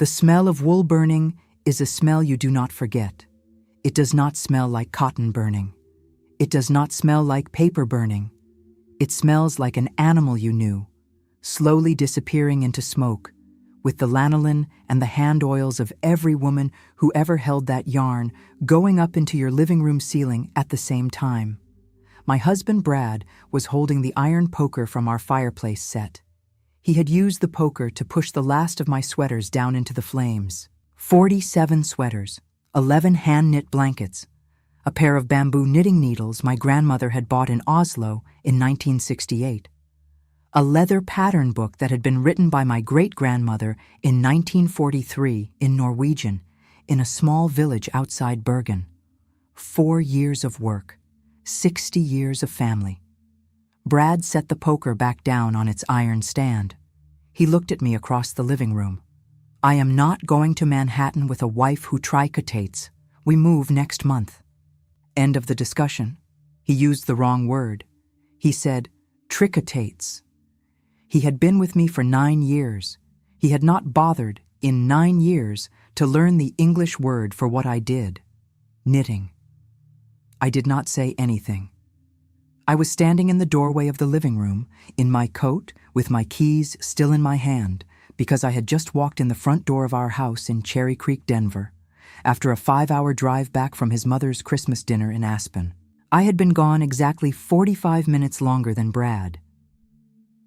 The smell of wool burning is a smell you do not forget. It does not smell like cotton burning. It does not smell like paper burning. It smells like an animal you knew, slowly disappearing into smoke, with the lanolin and the hand oils of every woman who ever held that yarn going up into your living room ceiling at the same time. My husband Brad was holding the iron poker from our fireplace set. He had used the poker to push the last of my sweaters down into the flames. 47 sweaters, 11 hand-knit blankets, a pair of bamboo knitting needles my grandmother had bought in Oslo in 1968, a leather pattern book that had been written by my great-grandmother in 1943 in Norwegian, in a small village outside Bergen. 4 years of work, 60 years of family. Brad set the poker back down on its iron stand. He looked at me across the living room. I am not going to Manhattan with a wife who tricotates. We move next month. End of the discussion. He used the wrong word. He said, tricotates. He had been with me for 9 years. He had not bothered, in 9 years, to learn the English word for what I did. Knitting. I did not say anything. I was standing in the doorway of the living room, in my coat, with my keys still in my hand, because I had just walked in the front door of our house in Cherry Creek, Denver, after a 5-hour drive back from his mother's Christmas dinner in Aspen. I had been gone exactly 45 minutes longer than Brad.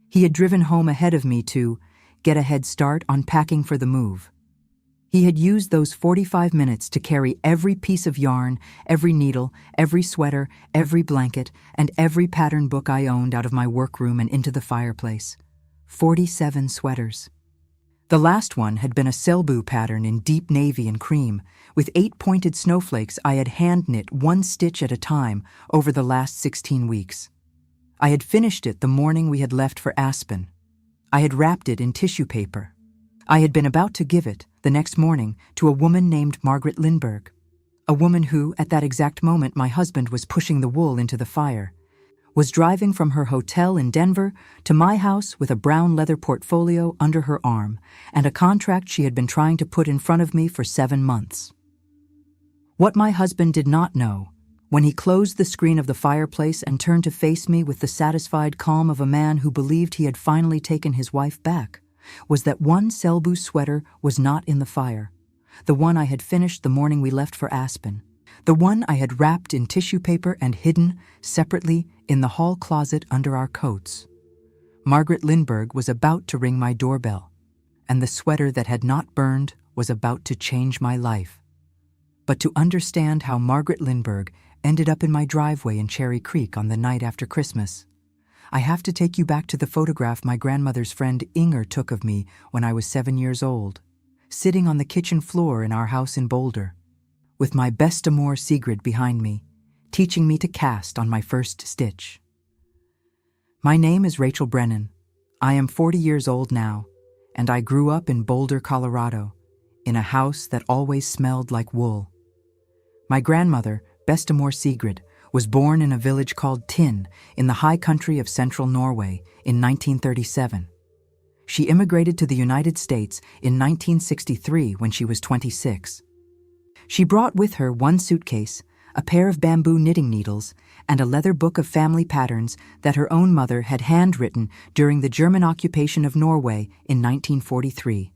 He had driven home ahead of me to get a head start on packing for the move. He had used those 45 minutes to carry every piece of yarn, every needle, every sweater, every blanket, and every pattern book I owned out of my workroom and into the fireplace. 47 sweaters. The last one had been a Selbu pattern in deep navy and cream, with 8 pointed snowflakes I had hand-knit 1 stitch at a time over the last 16 weeks. I had finished it the morning we had left for Aspen. I had wrapped it in tissue paper. I had been about to give it, the next morning, to a woman named Margaret Lindberg, a woman who, at that exact moment my husband was pushing the wool into the fire, was driving from her hotel in Denver to my house with a brown leather portfolio under her arm and a contract she had been trying to put in front of me for 7 months. What my husband did not know, when he closed the screen of the fireplace and turned to face me with the satisfied calm of a man who believed he had finally taken his wife back, was that one Selbu sweater was not in the fire, the one I had finished the morning we left for Aspen, the one I had wrapped in tissue paper and hidden, separately, in the hall closet under our coats. Margaret Lindberg was about to ring my doorbell, and the sweater that had not burned was about to change my life. But to understand how Margaret Lindberg ended up in my driveway in Cherry Creek on the night after Christmas, I have to take you back to the photograph my grandmother's friend Inger took of me when I was 7 years old, sitting on the kitchen floor in our house in Boulder, with my best amour Sigrid behind me, teaching me to cast on my first stitch. My name is Rachel Brennan. I am 40 years old now, and I grew up in Boulder, Colorado, in a house that always smelled like wool. My grandmother, best amour Sigrid, was born in a village called Tinn in the high country of central Norway in 1937. She immigrated to the United States in 1963 when she was 26. She brought with her 1 suitcase, a pair of bamboo knitting needles, and a leather book of family patterns that her own mother had handwritten during the German occupation of Norway in 1943.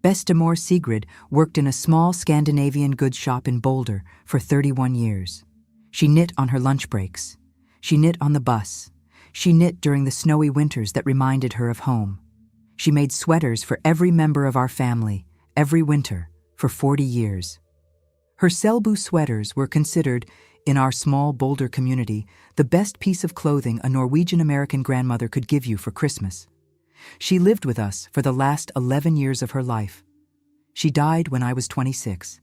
Best amour Sigrid worked in a small Scandinavian goods shop in Boulder for 31 years. She knit on her lunch breaks. She knit on the bus. She knit during the snowy winters that reminded her of home. She made sweaters for every member of our family, every winter, for 40 years. Her Selbu sweaters were considered, in our small Boulder community, the best piece of clothing a Norwegian-American grandmother could give you for Christmas. She lived with us for the last 11 years of her life. She died when I was 26.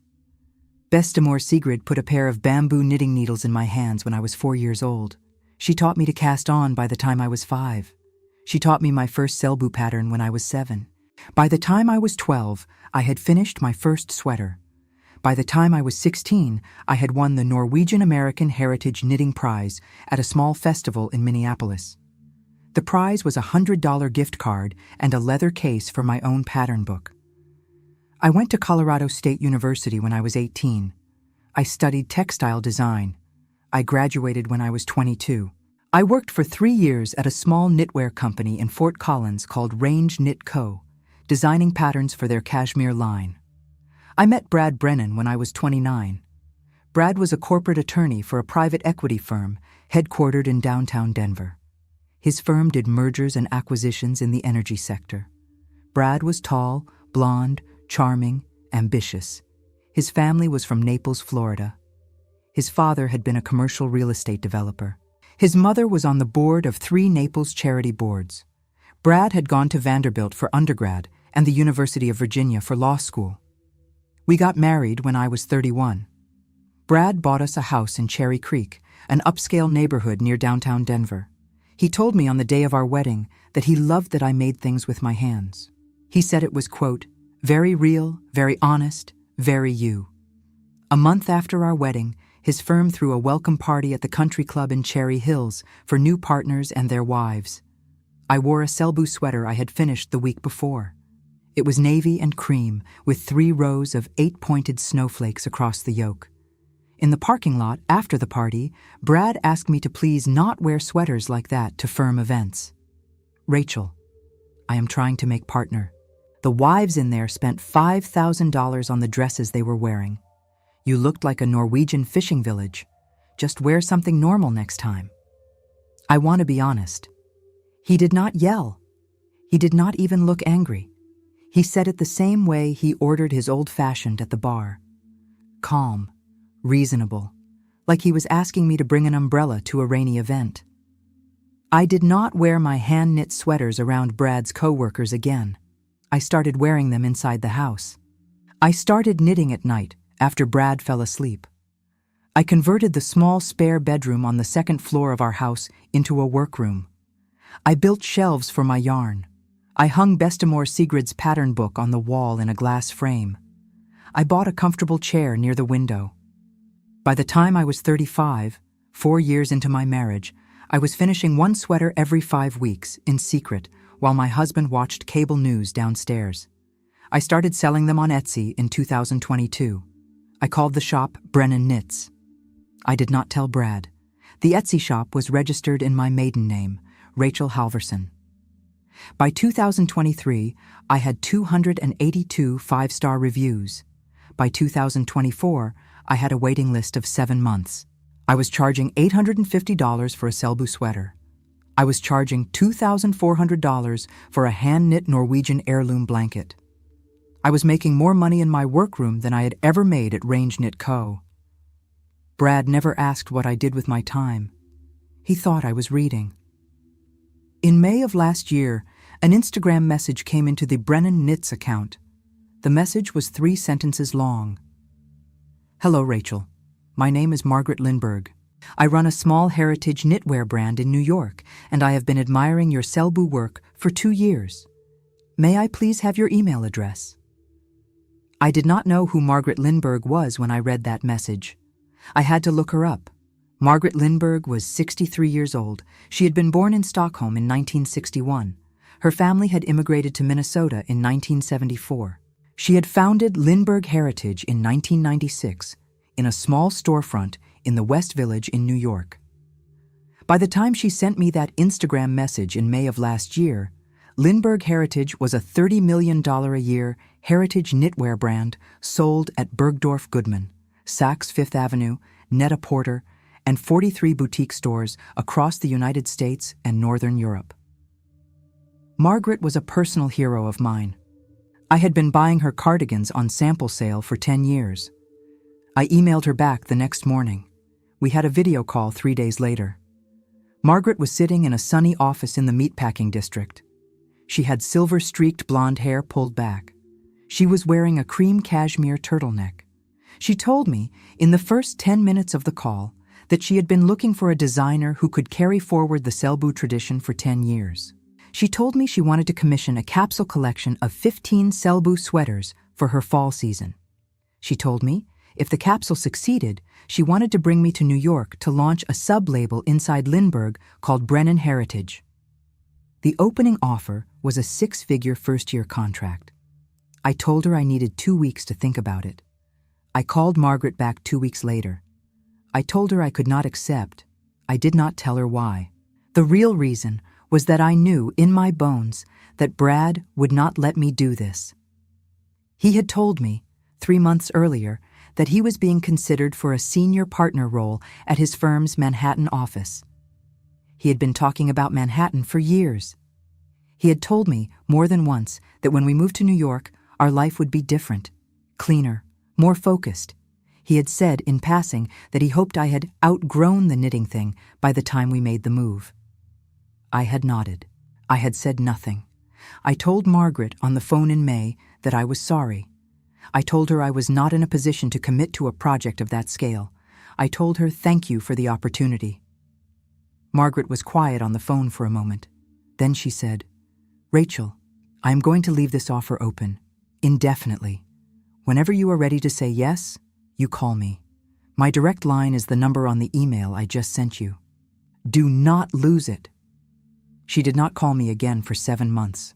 Best amour Sigrid put a pair of bamboo knitting needles in my hands when I was 4 years old. She taught me to cast on by the time I was 5. She taught me my first Selbu pattern when I was 7. By the time I was 12, I had finished my first sweater. By the time I was 16, I had won the Norwegian American Heritage Knitting Prize at a small festival in Minneapolis. The prize was a $100 gift card and a leather case for my own pattern book. I went to Colorado State University when I was 18. I studied textile design. I graduated when I was 22. I worked for 3 years at a small knitwear company in Fort Collins called Range Knit Co., designing patterns for their cashmere line. I met Brad Brennan when I was 29. Brad was a corporate attorney for a private equity firm headquartered in downtown Denver. His firm did mergers and acquisitions in the energy sector. Brad was tall, blonde, charming, ambitious. His family was from Naples, Florida. His father had been a commercial real estate developer. His mother was on the board of 3 Naples charity boards. Brad had gone to Vanderbilt for undergrad and the University of Virginia for law school. We got married when I was 31. Brad bought us a house in Cherry Creek, an upscale neighborhood near downtown Denver. He told me on the day of our wedding that he loved that I made things with my hands. He said it was, quote, very real, very honest, very you. A month after our wedding, his firm threw a welcome party at the country club in Cherry Hills for new partners and their wives. I wore a Selbu sweater I had finished the week before. It was navy and cream, with 3 rows of 8-pointed snowflakes across the yoke. In the parking lot after the party, Brad asked me to please not wear sweaters like that to firm events. Rachel, I am trying to make partner. The wives in there spent $5,000 on the dresses they were wearing. You looked like a Norwegian fishing village. Just wear something normal next time. I want to be honest. He did not yell. He did not even look angry. He said it the same way he ordered his old-fashioned at the bar. Calm, reasonable, like he was asking me to bring an umbrella to a rainy event. I did not wear my hand-knit sweaters around Brad's coworkers again. I started wearing them inside the house. I started knitting at night after Brad fell asleep. I converted the small spare bedroom on the 2nd floor of our house into a workroom. I built shelves for my yarn. I hung Bestamore Sigrid's pattern book on the wall in a glass frame. I bought a comfortable chair near the window. By the time I was 35, 4 years into my marriage, I was finishing 1 sweater every 5 weeks, in secret, while my husband watched cable news downstairs. I started selling them on Etsy in 2022. I called the shop Brennan Knits. I did not tell Brad. The Etsy shop was registered in my maiden name, Rachel Halverson. By 2023, I had 282 5-star reviews. By 2024, I had a waiting list of 7 months. I was charging $850 for a Selbu sweater. I was charging $2,400 for a hand-knit Norwegian heirloom blanket. I was making more money in my workroom than I had ever made at Range Knit Co. Brad never asked what I did with my time. He thought I was reading. In May of last year, an Instagram message came into the Brennan Knits account. The message was 3 sentences long. Hello, Rachel. My name is Margaret Lindberg. I run a small heritage knitwear brand in New York, and I have been admiring your Selbu work for 2 years. May I please have your email address? I did not know who Margaret Lindberg was when I read that message. I had to look her up. Margaret Lindberg was 63 years old. She had been born in Stockholm in 1961. Her family had immigrated to Minnesota in 1974. She had founded Lindberg Heritage in 1996 in a small storefront in the West Village in New York. By the time she sent me that Instagram message in May of last year, Lindberg Heritage was a $30 million a year heritage knitwear brand sold at Bergdorf Goodman, Saks Fifth Avenue, Net-a-Porter, and 43 boutique stores across the United States and Northern Europe. Margaret was a personal hero of mine. I had been buying her cardigans on sample sale for 10 years. I emailed her back the next morning. We had a video call 3 days later. Margaret was sitting in a sunny office in the meatpacking district. She had silver-streaked blonde hair pulled back. She was wearing a cream cashmere turtleneck. She told me, in the first 10 minutes of the call, that she had been looking for a designer who could carry forward the Selbu tradition for 10 years. She told me she wanted to commission a capsule collection of 15 Selbu sweaters for her fall season. She told me, if the capsule succeeded, she wanted to bring me to New York to launch a sub-label inside Lindberg called Brennan Heritage. The opening offer was a 6-figure first-year contract. I told her I needed 2 weeks to think about it. I called Margaret back 2 weeks later. I told her I could not accept. I did not tell her why. The real reason was that I knew in my bones that Brad would not let me do this. He had told me, 3 months earlier, that he was being considered for a senior partner role at his firm's Manhattan office. He had been talking about Manhattan for years. He had told me more than once that when we moved to New York, our life would be different, cleaner, more focused. He had said in passing that he hoped I had outgrown the knitting thing by the time we made the move. I had nodded. I had said nothing. I told Margaret on the phone in May that I was sorry. I told her I was not in a position to commit to a project of that scale. I told her thank you for the opportunity. Margaret was quiet on the phone for a moment. Then she said, "Rachel, I am going to leave this offer open, indefinitely. Whenever you are ready to say yes, you call me. My direct line is the number on the email I just sent you. Do not lose it." She did not call me again for 7 months.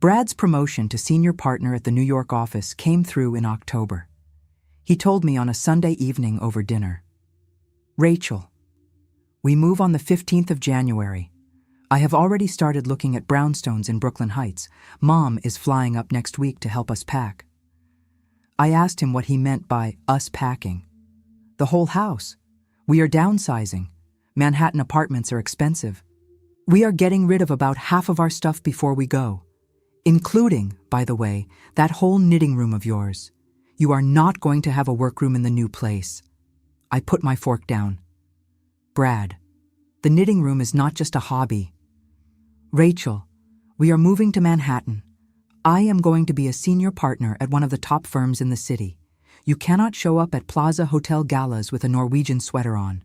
Brad's promotion to senior partner at the New York office came through in October. He told me on a Sunday evening over dinner, "Rachel, we move on the 15th of January. I have already started looking at brownstones in Brooklyn Heights. Mom is flying up next week to help us pack." I asked him what he meant by us packing. "The whole house. We are downsizing. Manhattan apartments are expensive. We are getting rid of about half of our stuff before we go. Including, by the way, that whole knitting room of yours. You are not going to have a workroom in the new place." I put my fork down. "Brad, the knitting room is not just a hobby. Rachel, we are moving to Manhattan. I am going to be a senior partner at one of the top firms in the city. You cannot show up at Plaza Hotel galas with a Norwegian sweater on.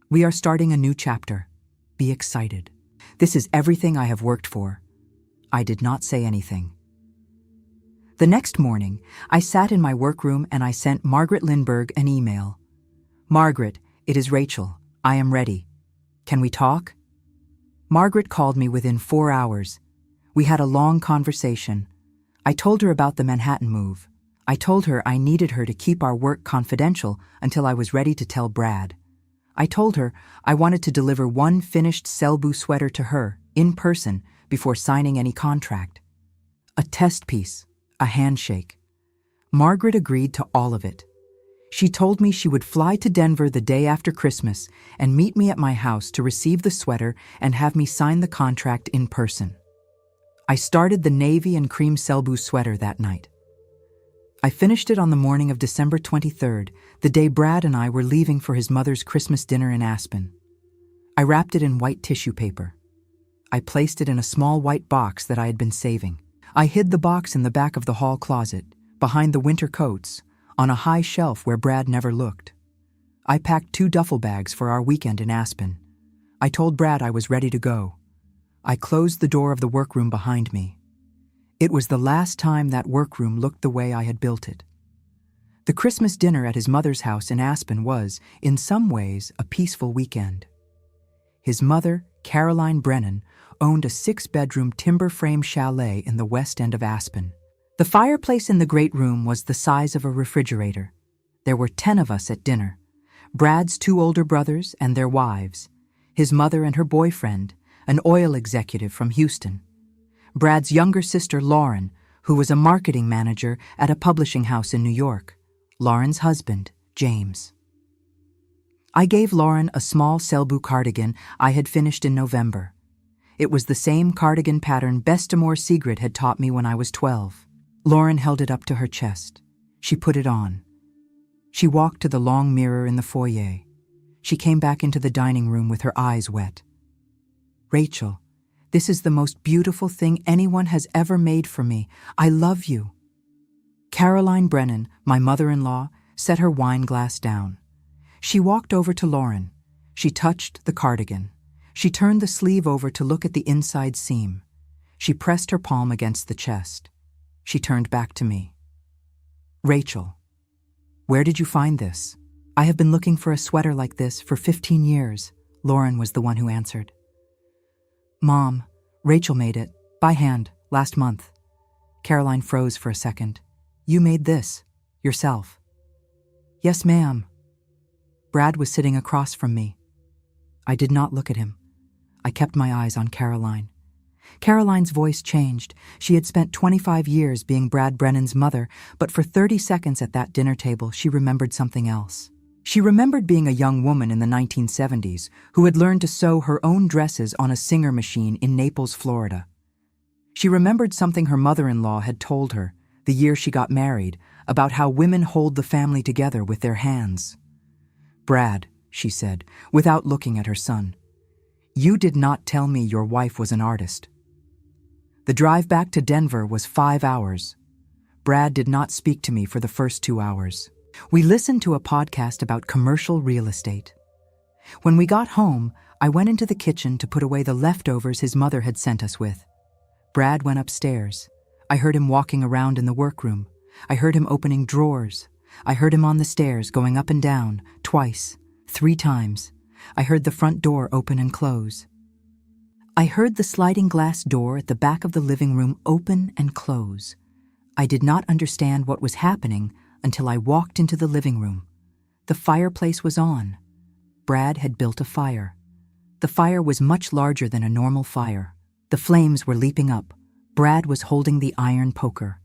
We are starting a new chapter. Be excited. This is everything I have worked for." I did not say anything. The next morning, I sat in my workroom and I sent Margaret Lindbergh an email. "Margaret, it is Rachel. I am ready. Can we talk?" Margaret called me within 4 hours. We had a long conversation. I told her about the Manhattan move. I told her I needed her to keep our work confidential until I was ready to tell Brad. I told her I wanted to deliver one finished Selbu sweater to her, in person, before signing any contract. A test piece, a handshake. Margaret agreed to all of it. She told me she would fly to Denver the day after Christmas and meet me at my house to receive the sweater and have me sign the contract in person. I started the navy and cream Selbu sweater that night. I finished it on the morning of December 23rd, the day Brad and I were leaving for his mother's Christmas dinner in Aspen. I wrapped it in white tissue paper. I placed it in a small white box that I had been saving. I hid the box in the back of the hall closet, behind the winter coats, on a high shelf where Brad never looked. I packed 2 duffel bags for our weekend in Aspen. I told Brad I was ready to go. I closed the door of the workroom behind me. It was the last time that workroom looked the way I had built it. The Christmas dinner at his mother's house in Aspen was, in some ways, a peaceful weekend. His mother, Caroline Brennan, owned a 6-bedroom timber frame chalet in the west end of Aspen. The fireplace in the great room was the size of a refrigerator. There were 10 of us at dinner. Brad's 2 older brothers and their wives, his mother and her boyfriend, an oil executive from Houston, Brad's younger sister Lauren, who was a marketing manager at a publishing house in New York, Lauren's husband, James. I gave Lauren a small Selbu cardigan I had finished in November. It was the same cardigan pattern Bestamore Sigrid had taught me when I was 12. Lauren held it up to her chest. She put it on. She walked to the long mirror in the foyer. She came back into the dining room with her eyes wet. "Rachel, this is the most beautiful thing anyone has ever made for me. I love you." Caroline Brennan, my mother-in-law, set her wine glass down. She walked over to Lauren. She touched the cardigan. She turned the sleeve over to look at the inside seam. She pressed her palm against the chest. She turned back to me. "Rachel, where did you find this?" "I have been looking for a sweater like this for 15 years, Lauren was the one who answered. "Mom, Rachel made it, by hand, last month." Caroline froze for a second. You made this, yourself? Yes, ma'am. Brad was sitting across from me. I did not look at him. I kept my eyes on Caroline. Caroline's voice changed. She had spent 25 years being Brad Brennan's mother, but for 30 seconds at that dinner table, she remembered something else. She remembered being a young woman in the 1970s who had learned to sew her own dresses on a Singer machine in Naples, Florida. She remembered something her mother-in-law had told her the year she got married about how women hold the family together with their hands. Brad, she said, without looking at her son, you did not tell me your wife was an artist. The drive back to Denver was 5 hours. Brad did not speak to me for the first 2 hours. We listened to a podcast about commercial real estate. When we got home, I went into the kitchen to put away the leftovers his mother had sent us with. Brad went upstairs. I heard him walking around in the workroom. I heard him opening drawers. I heard him on the stairs going up and down, twice, 3 times. I heard the front door open and close. I heard the sliding glass door at the back of the living room open and close. I did not understand what was happening until I walked into the living room. The fireplace was on. Brad had built a fire. The fire was much larger than a normal fire. The flames were leaping up. Brad was holding the iron poker.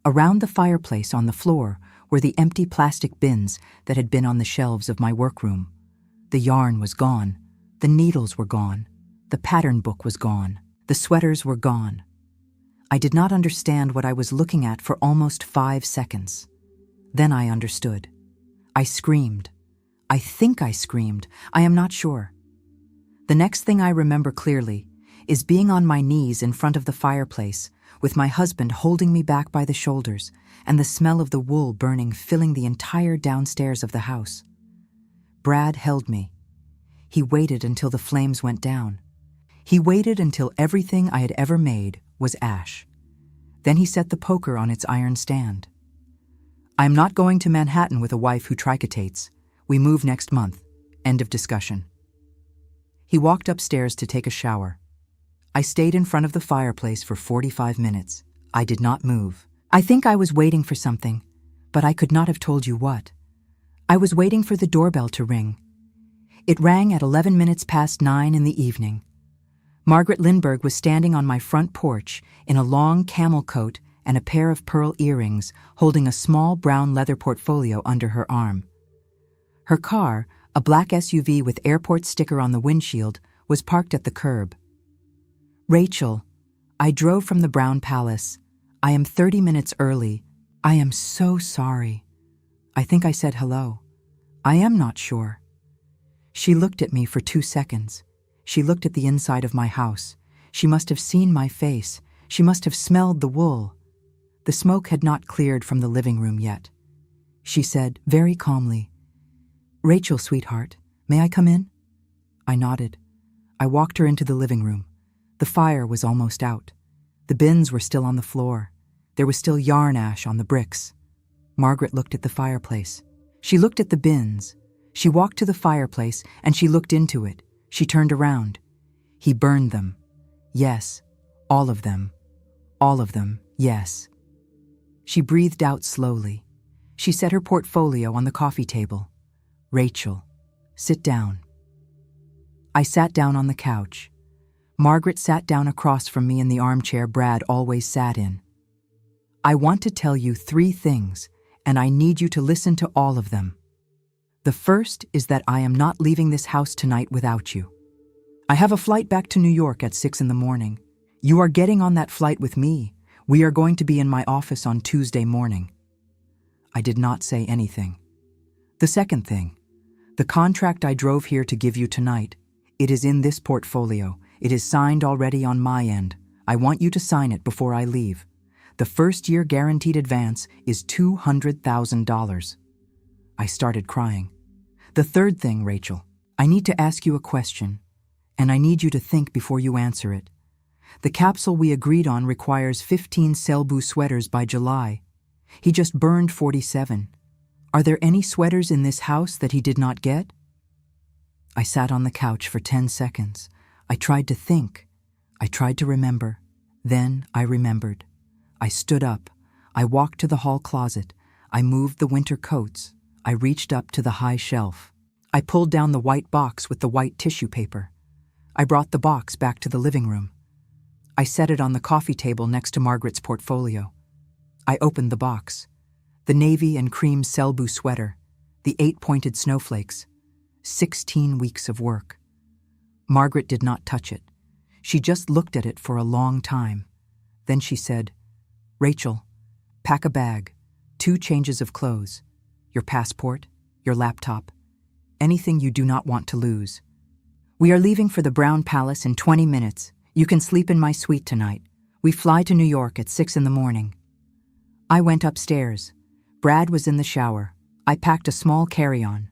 Around the fireplace on the floor were the empty plastic bins that had been on the shelves of my workroom. The yarn was gone. The needles were gone. The pattern book was gone. The sweaters were gone. I did not understand what I was looking at for almost 5 seconds. Then I understood. I screamed. I think I screamed. I am not sure. The next thing I remember clearly is being on my knees in front of the fireplace with my husband holding me back by the shoulders and the smell of the wool burning filling the entire downstairs of the house. Brad held me. He waited until the flames went down. He waited until everything I had ever made was ash. Then he set the poker on its iron stand. I am not going to Manhattan with a wife who tricotates. We move next month. End of discussion. He walked upstairs to take a shower. I stayed in front of the fireplace for 45 minutes. I did not move. I think I was waiting for something, but I could not have told you what. I was waiting for the doorbell to ring. It rang at 11 minutes past 9 in the evening. Margaret Lindbergh was standing on my front porch in a long camel coat and a pair of pearl earrings, holding a small brown leather portfolio under her arm. Her car, a black SUV with airport sticker on the windshield, was parked at the curb. Rachel, I drove from the Brown Palace. I am 30 minutes early. I am so sorry. I think I said hello. I am not sure. She looked at me for 2 seconds. She looked at the inside of my house. She must have seen my face. She must have smelled the wool. The smoke had not cleared from the living room yet. She said, very calmly, "Rachel, sweetheart, may I come in?" I nodded. I walked her into the living room. The fire was almost out. The bins were still on the floor. There was still yarn ash on the bricks. Margaret looked at the fireplace. She looked at the bins. She walked to the fireplace and she looked into it. She turned around. He burned them. Yes, all of them. All of them, yes. She breathed out slowly. She set her portfolio on the coffee table. "Rachel, sit down." I sat down on the couch. Margaret sat down across from me in the armchair Brad always sat in. "I want to tell you 3 things, and I need you to listen to all of them. The first is that I am not leaving this house tonight without you. I have a flight back to New York at 6 in the morning. You are getting on that flight with me. We are going to be in my office on Tuesday morning." I did not say anything. The second thing, the contract I drove here to give you tonight, it is in this portfolio. It is signed already on my end. I want you to sign it before I leave. The first year guaranteed advance is $200,000. I started crying. The third thing, Rachel, I need to ask you a question, and I need you to think before you answer it. The capsule we agreed on requires 15 Selbu sweaters by July. He just burned 47. Are there any sweaters in this house that he did not get? I sat on the couch for 10 seconds. I tried to think. I tried to remember. Then I remembered. I stood up. I walked to the hall closet. I moved the winter coats. I reached up to the high shelf. I pulled down the white box with the white tissue paper. I brought the box back to the living room. I set it on the coffee table next to Margaret's portfolio. I opened the box. The navy and cream Selbu sweater, the 8-pointed snowflakes, 16 weeks of work. Margaret did not touch it. She just looked at it for a long time. Then she said, "Rachel, pack a bag, 2 changes of clothes, your passport, your laptop, anything you do not want to lose. We are leaving for the Brown Palace in 20 minutes. You can sleep in my suite tonight. We fly to New York at 6 in the morning." I went upstairs. Brad was in the shower. I packed a small carry-on.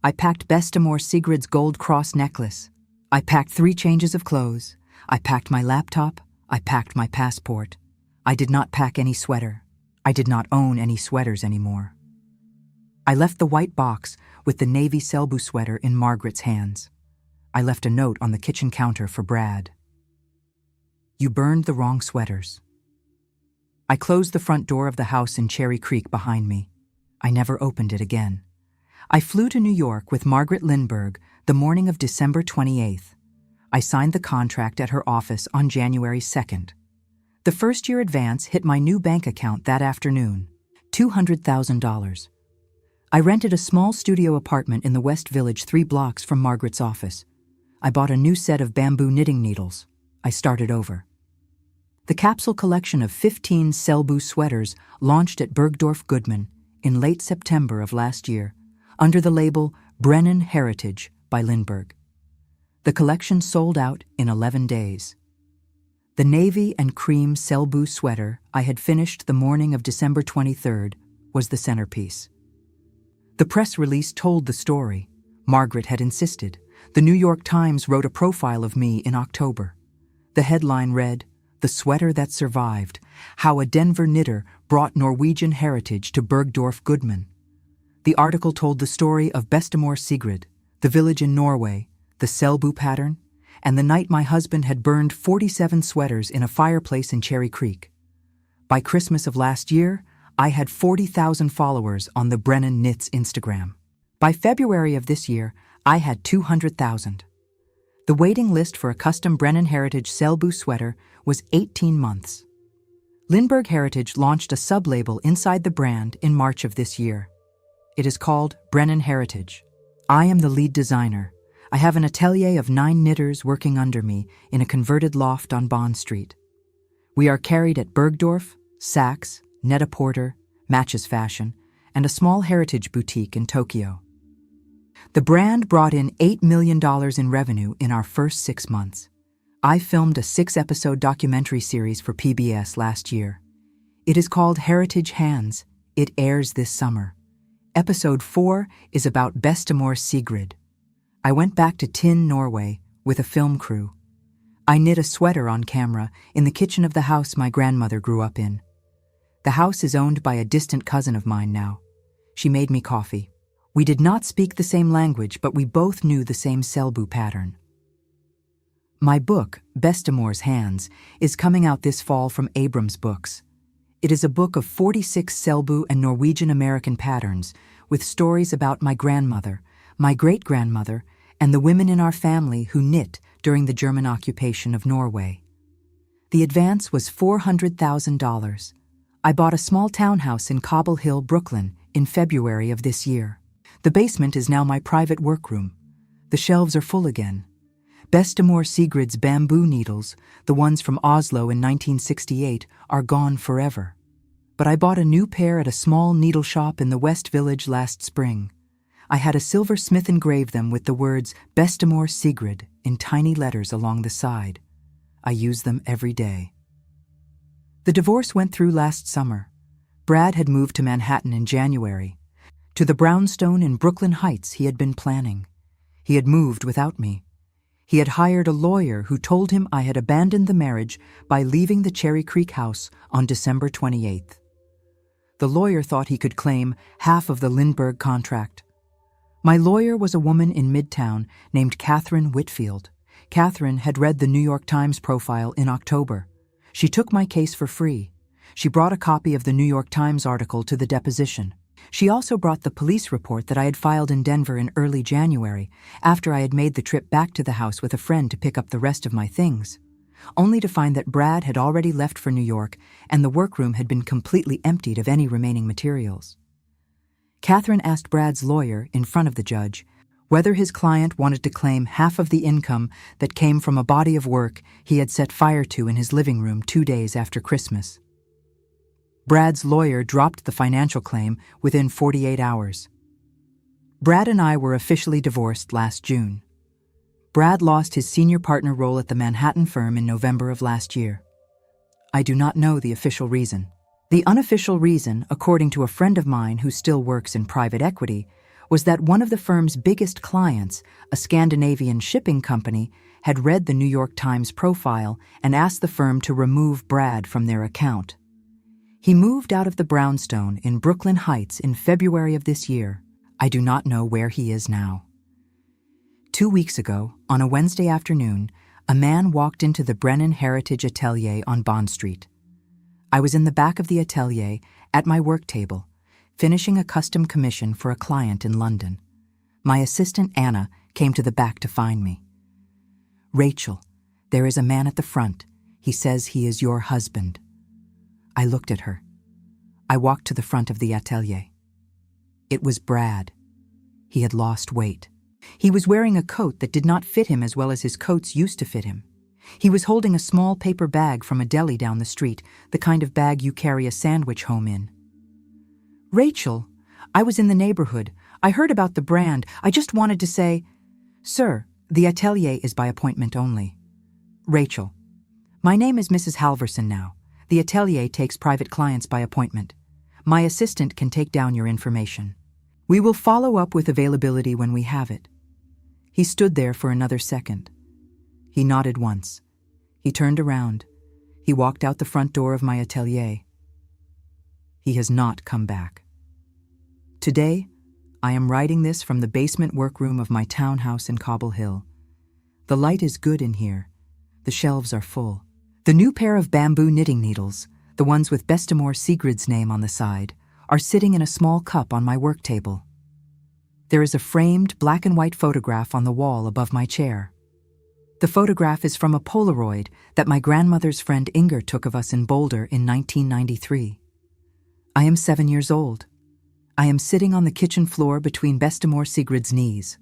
I packed Bestamore Sigrid's gold cross necklace. I packed 3 changes of clothes. I packed my laptop. I packed my passport. I did not pack any sweater. I did not own any sweaters anymore. I left the white box with the navy Selbu sweater in Margaret's hands. I left a note on the kitchen counter for Brad. "You burned the wrong sweaters." I closed the front door of the house in Cherry Creek behind me. I never opened it again. I flew to New York with Margaret Lindbergh the morning of December 28th. I signed the contract at her office on January 2nd. The first-year advance hit my new bank account that afternoon, $200,000. I rented a small studio apartment in the West Village 3 blocks from Margaret's office. I bought a new set of bamboo knitting needles. I started over. The capsule collection of 15 Selbu sweaters launched at Bergdorf Goodman in late September of last year, under the label Brennan Heritage by Lindbergh. The collection sold out in 11 days. The navy and cream Selbu sweater I had finished the morning of December 23rd was the centerpiece. The press release told the story. Margaret had insisted. The New York Times wrote a profile of me in October. The headline read, "The Sweater That Survived, How a Denver Knitter Brought Norwegian Heritage to Bergdorf Goodman." The article told the story of Bestamore Sigrid, the village in Norway, the Selbu pattern, and the night my husband had burned 47 sweaters in a fireplace in Cherry Creek. By Christmas of last year, I had 40,000 followers on the Brennan Knits Instagram. By February of this year, I had 200,000. The waiting list for a custom Brennan Heritage Selbu sweater was 18 months. Lindbergh Heritage launched a sub-label inside the brand in March of this year. It is called Brennan Heritage. I am the lead designer. I have an atelier of 9 knitters working under me in a converted loft on Bond Street. We are carried at Bergdorf, Saks, Net-a-Porter, Matches Fashion, and a small heritage boutique in Tokyo. The brand brought in $8 million in revenue in our first 6 months. I filmed a 6-episode documentary series for PBS last year. It is called Heritage Hands. It airs this summer. Episode 4 is about Bestamore Sigrid. I went back to Tinn, Norway, with a film crew. I knit a sweater on camera in the kitchen of the house my grandmother grew up in. The house is owned by a distant cousin of mine now. She made me coffee. We did not speak the same language, but we both knew the same Selbu pattern. My book, Bestamore's Hands, is coming out this fall from Abrams Books. It is a book of 46 Selbu and Norwegian American patterns with stories about my grandmother, my great-grandmother, and the women in our family who knit during the German occupation of Norway. The advance was $400,000. I bought a small townhouse in Cobble Hill, Brooklyn, in February of this year. The basement is now my private workroom. The shelves are full again. Bestamore Sigrid's bamboo needles, the ones from Oslo in 1968, are gone forever. But I bought a new pair at a small needle shop in the West Village last spring. I had a silversmith engrave them with the words Bestamore Sigrid in tiny letters along the side. I use them every day. The divorce went through last summer. Brad had moved to Manhattan in January. To the brownstone in Brooklyn Heights he had been planning. He had moved without me. He had hired a lawyer who told him I had abandoned the marriage by leaving the Cherry Creek house on December 28th. The lawyer thought he could claim half of the Lindbergh contract. My lawyer was a woman in Midtown named Catherine Whitfield. Catherine had read the New York Times profile in October. She took my case for free. She brought a copy of the New York Times article to the deposition. She also brought the police report that I had filed in Denver in early January, after I had made the trip back to the house with a friend to pick up the rest of my things, only to find that Brad had already left for New York and the workroom had been completely emptied of any remaining materials. Catherine asked Brad's lawyer, in front of the judge, whether his client wanted to claim half of the income that came from a body of work he had set fire to in his living room 2 days after Christmas. Brad's lawyer dropped the financial claim within 48 hours. Brad and I were officially divorced last June. Brad lost his senior partner role at the Manhattan firm in November of last year. I do not know the official reason. The unofficial reason, according to a friend of mine who still works in private equity, was that one of the firm's biggest clients, a Scandinavian shipping company, had read the New York Times profile and asked the firm to remove Brad from their account. He moved out of the brownstone in Brooklyn Heights in February of this year. I do not know where he is now. 2 weeks ago, on a Wednesday afternoon, a man walked into the Brennan Heritage Atelier on Bond Street. I was in the back of the atelier, at my work table, finishing a custom commission for a client in London. My assistant Anna came to the back to find me. "Rachel, there is a man at the front. He says he is your husband." I looked at her. I walked to the front of the atelier. It was Brad. He had lost weight. He was wearing a coat that did not fit him as well as his coats used to fit him. He was holding a small paper bag from a deli down the street, the kind of bag you carry a sandwich home in. "Rachel, I was in the neighborhood. I heard about the brand. I just wanted to say..." "Sir, the atelier is by appointment only." "Rachel, my name is Mrs. Halverson now. The atelier takes private clients by appointment. My assistant can take down your information. We will follow up with availability when we have it." He stood there for another second. He nodded once. He turned around. He walked out the front door of my atelier. He has not come back. Today, I am writing this from the basement workroom of my townhouse in Cobble Hill. The light is good in here. The shelves are full. The new pair of bamboo knitting needles, the ones with Bestamore Sigrid's name on the side, are sitting in a small cup on my work table. There is a framed black and white photograph on the wall above my chair. The photograph is from a Polaroid that my grandmother's friend Inger took of us in Boulder in 1993. I am 7 years old. I am sitting on the kitchen floor between Bestamore Sigrid's knees.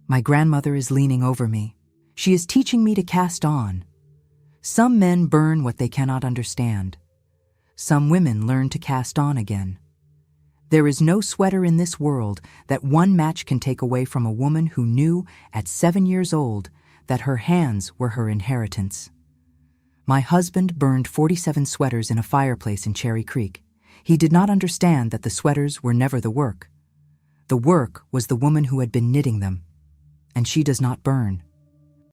My grandmother is leaning over me. She is teaching me to cast on. Some men burn what they cannot understand. Some women learn to cast on again. There is no sweater in this world that one match can take away from a woman who knew, at 7 years old, that her hands were her inheritance. My husband burned 47 sweaters in a fireplace in Cherry Creek. He did not understand that the sweaters were never the work. The work was the woman who had been knitting them, and she does not burn.